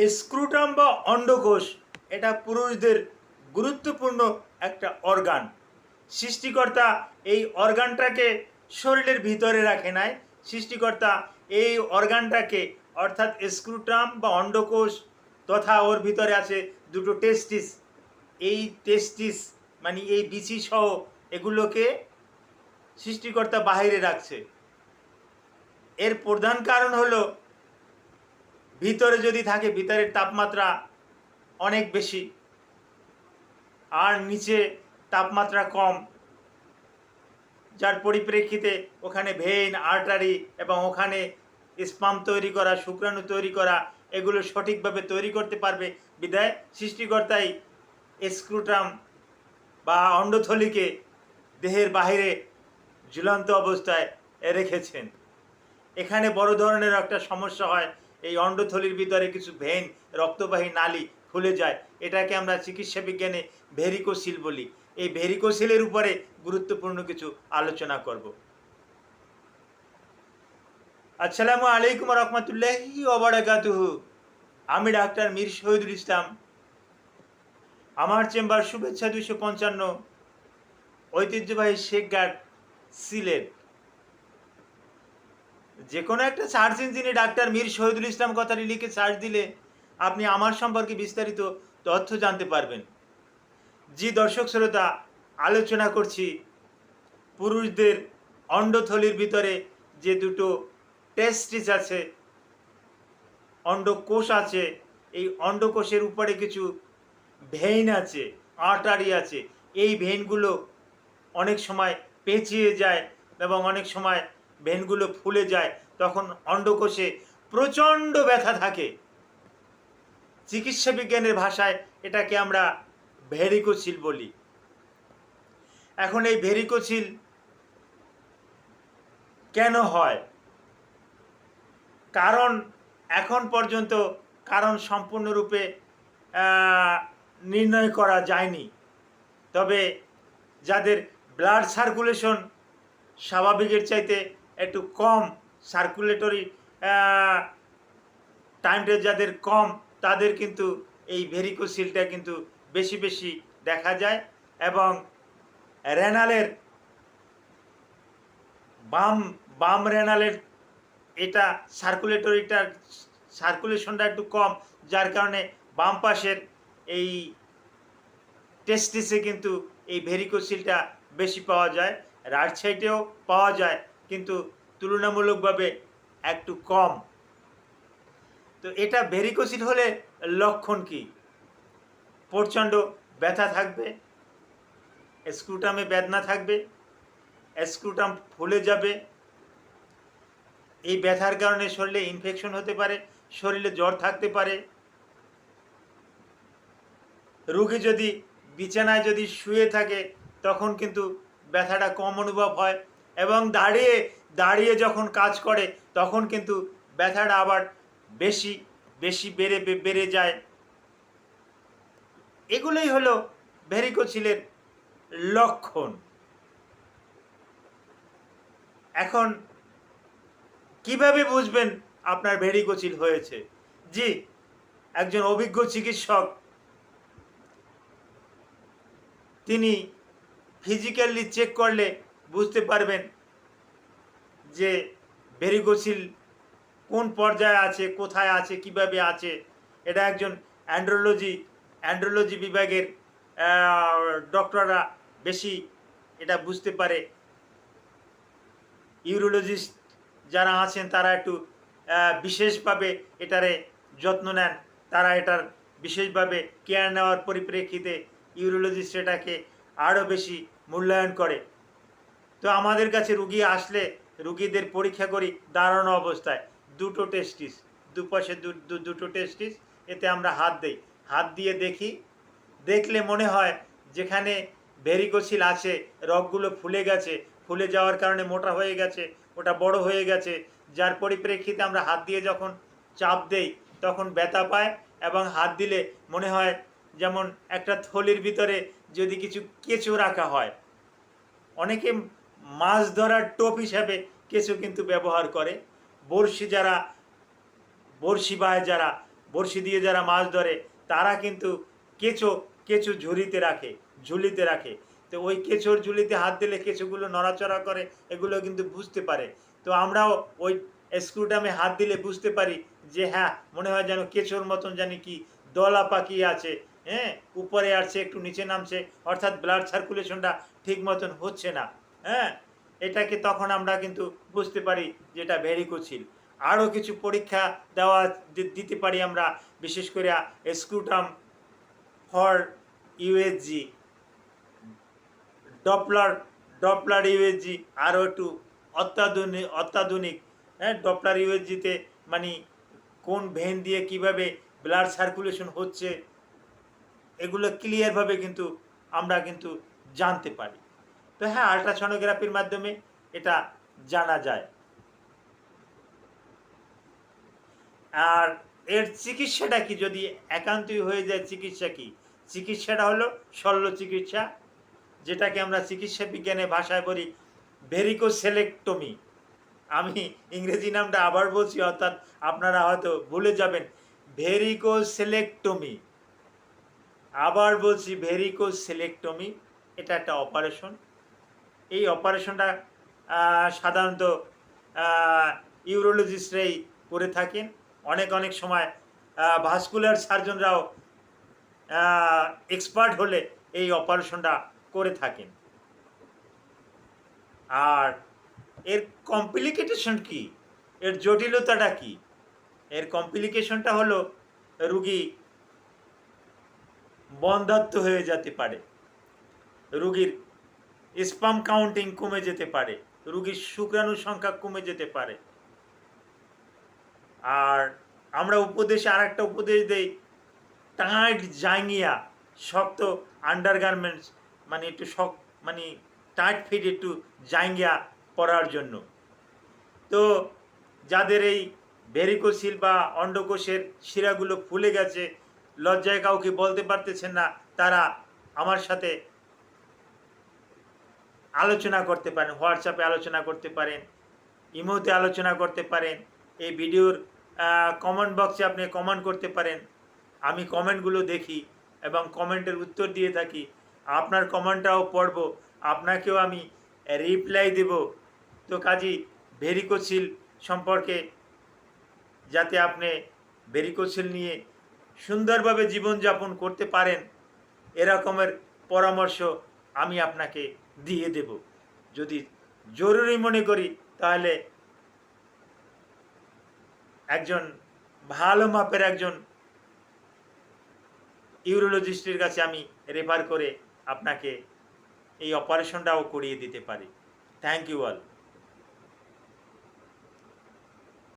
স্ক্রুটাম বা অন্ডকোষ এটা পুরুষদের গুরুত্বপূর্ণ একটা অর্গান। সৃষ্টিকর্তা এই অর্গানটাকে শরীরের ভিতরে রাখে নাই। সৃষ্টিকর্তা এই অর্গানটাকে অর্থাৎ স্ক্রুটাম বা অন্ডকোষ তথা ওর ভিতরে আছে দুটো টেস্টিস। এই টেস্টিস মানে এই বিচি সহ এগুলোকে সৃষ্টিকর্তা বাহিরে রাখছে। এর প্রধান কারণ হলো ভিতরে যদি থাকে ভিতরের তাপমাত্রা অনেক বেশি আর নিচে তাপমাত্রা কম, যার পরিপ্রেক্ষিতে ওখানে ভেইন, আর্টারি এবং ওখানে স্পাম তৈরি করা, শুক্রাণু তৈরি করা এগুলো সঠিকভাবে তৈরি করতে পারবে বিধায় সৃষ্টিকর্তাই স্ক্রুটাম বা অন্ডথলিকে দেহের বাহিরে ঝুলন্ত অবস্থায় রেখেছেন। এখানে বড় ধরনের একটা সমস্যা হয়, এই অন্ডথলির ভিতরে কিছু ভেইন, রক্তবাহী নালী ফুলে যায়। এটাকে আমরা চিকিৎসা বিজ্ঞানে ভেরিকোসিল বলি। এই ভেরিকোসিলের উপরে গুরুত্বপূর্ণ কিছু আলোচনা করব। আসসালামু আলাইকুম রহমতুল্লাহি ওয়া বারাকাতুহু। আমি ডাক্তার মীর শহীদুল ইসলাম। আমার চেম্বার শুভেচ্ছা 255, ঐতিহ্যবাহী শেখঘাট, সিলেট। যে কোনো একটা সার্চ ইঞ্জিনে ডাক্তার মীর শহীদুল ইসলাম কথাটি লিখে সার্চ দিলে আপনি আমার সম্পর্কে বিস্তারিত তথ্য জানতে পারবেন। জি দর্শক শ্রোতা, আলোচনা করছি পুরুষদের অন্ডথলির ভিতরে যে দুটো টেস্টিস আছে, অন্ডকোষ আছে, এই অন্ডকোষের উপরে কিছু ভেইন আছে, আর্টারি আছে। এই ভেইনগুলো অনেক সময় পেঁচিয়ে যায় এবং অনেক সময় ভেইনগুলো ফুলে যায়, তখন অন্ডকোষে প্রচণ্ড ব্যথা থাকে। চিকিৎসা বিজ্ঞানের ভাষায় এটাকে আমরা ভেরিকোসিল বলি। এখন এই ভেরিকোসিল কেন হয়? কারণ এখন পর্যন্ত কারণ সম্পূর্ণরূপে নির্ণয় করা যায়নি। তবে যাদের ব্লাড সার্কুলেশন স্বাভাবিকের চাইতে একটু কম, সার্কুলেটরি টাইমটা যাদের কম, তাদের কিন্তু এই ভেরিকোসিলটা কিন্তু বেশি বেশি দেখা যায়। এবং রেনালের বাম রেনালের এটা সার্কুলেশনটা একটু কম, যার কারণে বাম পাশের এই টেস্টিসে কিন্তু এই ভেরিকোসিলটা বেশি পাওয়া যায়। রাইট সাইডেও পাওয়া যায় কিন্তু তুলনামূলকভাবে একটু কম। তো এটা ভেরিকোসিল হলে লক্ষণ কি? প্রচণ্ড ব্যথা থাকবে, স্ক্রুটামে বেদনা থাকবে, স্ক্রুটাম ফুলে যাবে। এই ব্যথার কারণে শরীরে ইনফেকশন হতে পারে, শরীরে জ্বর থাকতে পারে। রোগী যদি বিছানায় যদি শুয়ে থাকে তখন কিন্তু ব্যথাটা কম অনুভব হয়, এবং দাঁড়িয়ে দাঁড়িয়ে যখন কাজ করে তখন কিন্তু ব্যথাটা আবার বেশি বেশি বেড়ে যায়। এগুলোই হলো ভেরিকোসিলের লক্ষণ। এখন কিভাবে বুঝবেন আপনার ভেরিকোসিল হয়েছে? জি, একজন অভিজ্ঞ চিকিৎসক তিনি ফিজিক্যালি চেক করলে বুঝতে পারবেন যে ভেরিকোসিল কোন পর্যায়ে আছে, কোথায় আছে, কিভাবে আছে। এটা একজন অ্যান্ড্রোলজি বিভাগের ডক্টররা বেশি এটা বুঝতে পারে। ইউরোলজিস্ট যারা আছেন তারা একটু বিশেষভাবে এটারে যত্ন নেন, তারা এটার বিশেষভাবে কেয়ার নেওয়ার পরিপ্রেক্ষিতে ইউরোলজিস্ট এটাকে আরও বেশি মূল্যায়ন করে। তো আমাদের কাছে রুগী আসলে রুগীদের পরীক্ষা করি দাঁড়ানো অবস্থায়, দুটো টেস্টিস, দুপাশে দুটো টেস্টিস, এতে আমরা হাত দিই, হাত দিয়ে দেখি। দেখলে মনে হয় যেখানে ভেরিকোসিল আছে রগগুলো ফুলে গেছে, ফুলে যাওয়ার কারণে মোটা হয়ে গেছে, ওটা বড় হয়ে গেছে, যার পরিপ্রেক্ষিতে আমরা হাত দিয়ে যখন চাপ দেই তখন ব্যথা পায় এবং হাত দিলে মনে হয় যেমন একটা থলির ভিতরে যদি কিছু কেঁচো রাখা হয়। অনেকে মাছ ধরার টোপ হিসাবে কেঁচো কিন্তু ব্যবহার করে। বড়শি বায় যারা, বড়শি দিয়ে যারা মাছ ধরে তারা কিন্তু কেঁচো কেঁচো ঝুলিতে রাখে। তো ওই কেঁচোর ঝুলিতে হাত দিলে কেঁচোগুলো নড়াচড়া করে, এগুলো কিন্তু বুঝতে পারে। তো আমরাও ওই স্ক্রুড্রামে হাত দিলে বুঝতে পারি যে হ্যাঁ, মনে হয় যেন কেঁচোর মতন জানি কি দলা পাকিয়ে আছে, হ্যাঁ, উপরে আসছে একটু নিচে নামছে, অর্থাৎ ব্লাড সার্কুলেশনটা ঠিক মতন হচ্ছে না। হ্যাঁ, এটাকে তখন আমরা কিন্তু বুঝতে পারি যে এটা ভেরিকোসিল। আরও কিছু পরীক্ষা দিতে পারি আমরা, বিশেষ করে স্ক্রুটাম ফর ইউএসজি, ডপলার ইউএসজি আরও একটু অত্যাধুনিক। হ্যাঁ, ডপলার ইউএসজিতে মানে কোন ভেন দিয়ে কিভাবে ব্লাড সার্কুলেশন হচ্ছে এগুলো ক্লিয়ারভাবে কিন্তু আমরা কিন্তু জানতে পারি। তো হ্যাঁ, আলট্রাসনোগ্রাফির মাধ্যমে এটা জানা যায়। আর এর চিকিৎসাটা কি, যদি একান্তই হয়ে যায় চিকিৎসা কি? চিকিৎসাটা হলো শল্য চিকিৎসা, যেটাকে আমরা চিকিৎসা বিজ্ঞানের ভাষায় বলি ভেরিকোসেলেক্টমি। আমি ইংরেজি নামটা আবার বলছি, অর্থাৎ আপনারা হয়তো ভুলে যাবেন। ভেরিকোসেলেক্টমি, আবার বলছি ভেরিকোসেলেক্টমি। এটা একটা অপারেশন। এই অপারেশনটা সাধারণত ইউরোলজিস্টরাই করে থাকেন। অনেক সময় ভাস্কুলার সার্জনরাও এক্সপার্ট হলে এই অপারেশনটা করে থাকেন। আর এর কমপ্লিকেশন কি, এর জটিলতাটা কি? এর কমপ্লিকেশনটা হলো রুগী বন্ধ্যাত্ব হয়ে যেতে পারে, রুগীর স্পাম কাউন্টিং কমে যেতে পারে, রুগীর শুক্রাণু সংখ্যা কমে যেতে পারে। আর আমরা আর একটা উপদেশ দেই, টাইট জাঙ্গিয়া, শক্ত আন্ডারগার্মেন্টস, মানে একটু মানে টাইট ফিট একটু জাঙ্গিয়া পরার জন্য। তো যাদের এই ভেরিকোসিল বা অন্ডকোষের শিরাগুলো ফুলে গেছে, লজ্জায় কাউকে বলতে পারতেছেন না, তারা আমার সাথে আলোচনা করতে পারেন, হোয়াটসঅ্যাপে আলোচনা করতে পারেন, ইমোতে আলোচনা করতে পারেন, এই ভিডিওর কমেন্ট বক্সে আপনি কমেন্ট করতে পারেন। আমি কমেন্টগুলো দেখি এবং কমেন্টের উত্তর দিয়ে থাকি। আপনার কমেন্টটাও পড়ব, আপনাকেও আমি রিপ্লাই দেব। তো কাজী ভেরিকোসিল সম্পর্কে, যাতে আপনি ভেরিকোসিল নিয়ে সুন্দরভাবে জীবনযাপন করতে পারেন, এরকমের পরামর্শ আমি আপনাকে দিয়ে দেব। যদি জরুরি মনে করি তাহলে একজন ভালো মাপের একজন ইউরোলজিস্টের কাছে আমি রেফার করে আপনাকে এই অপারেশনটাও করিয়ে দিতে পারি। Thank you all.